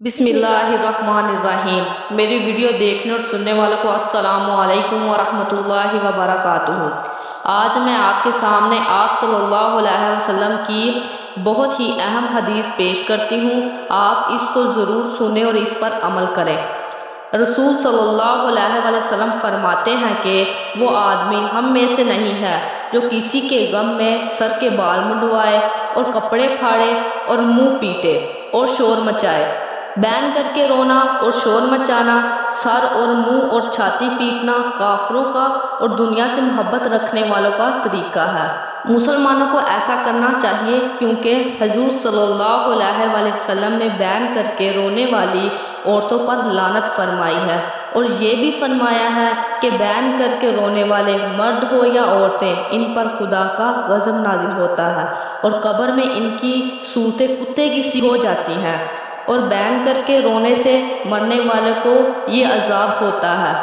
बिस्मिल्लाहिर्रहमानिर्रहीम। मेरी वीडियो देखने और सुनने वालों को अस्सलामु अलैकुम वरहमतुल्लाहि वबरकातुहू। आज मैं आपके सामने आप सल्लल्लाहु अलैहि वसल्लम की बहुत ही अहम हदीस पेश करती हूँ। आप इसको ज़रूर सुने और इस पर अमल करें। रसूल सल्लल्लाहु अलैहि वसल्लम फरमाते हैं कि वो आदमी हम में से नहीं है जो किसी के गम में सर के बाल मुंडवाए और कपड़े फाड़े और मुंह पीटे और शोर मचाए। बैन करके रोना और शोर मचाना, सर और मुंह और छाती पीटना काफरों का और दुनिया से मोहब्बत रखने वालों का तरीका है। मुसलमानों को ऐसा करना चाहिए क्योंकि हुजूर सल्लल्लाहु अलैहि वसल्लम ने बैन करके रोने वाली औरतों पर लानत फरमाई है और ये भी फरमाया है कि बैन करके रोने वाले मर्द हो या औरतें, इन पर खुदा का गज़ब नाजिल होता है और कब्र में इनकी सूरतें कुत्ते की सी हो जाती हैं। और बैन करके रोने से मरने वाले को ये अजाब होता है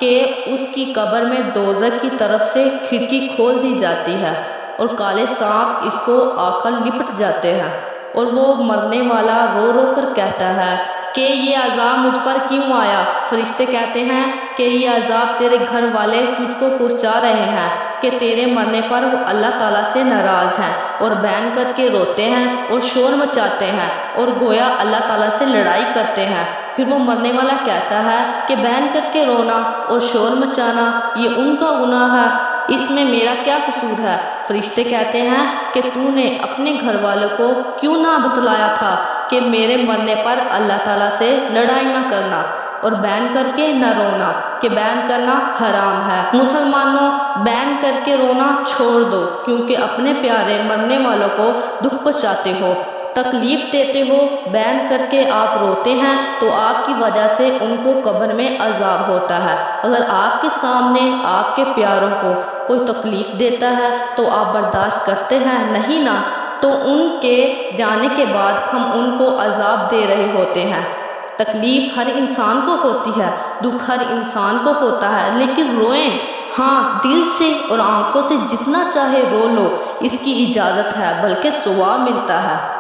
कि उसकी कब्र में दोज़ख की तरफ से खिड़की खोल दी जाती है और काले सांप इसको आकर लिपट जाते हैं और वो मरने वाला रो रो कर कहता है कि ये अजाब मुझ पर क्यों आया। फरिश्ते कहते हैं कि ये अजाब तेरे घर वाले तुझको पहुंचा रहे हैं कि तेरे मरने पर वो अल्लाह ताला से नाराज़ हैं और बैन करके रोते हैं और शोर मचाते हैं और गोया अल्लाह ताला से लड़ाई करते हैं। फिर वो मरने वाला कहता है कि बैन करके रोना और शोर मचाना ये उनका गुनाह है, इसमें मेरा क्या कसूर है। फरिश्ते कहते हैं कि तूने अपने घर वालों को क्यों ना बतलाया था कि मेरे मरने पर अल्लाह ताला से लड़ाई ना करना और बैन करके न रोना, कि बैन करना हराम है। मुसलमानों, बैन करके रोना छोड़ दो क्योंकि अपने प्यारे मरने वालों को दुख पहुँचाते हो, तकलीफ़ देते हो। बैन करके आप रोते हैं तो आपकी वजह से उनको कब्र में अजाब होता है। अगर आपके सामने आपके प्यारों को कोई तकलीफ़ देता है तो आप बर्दाश्त करते हैं? नहीं ना। तो उनके जाने के बाद हम उनको अजाब दे रहे होते हैं। तकलीफ़ हर इंसान को होती है, दुख हर इंसान को होता है, लेकिन रोएं, हाँ, दिल से और आँखों से जितना चाहे रो लो, इसकी इजाज़त है, बल्कि सवाब मिलता है।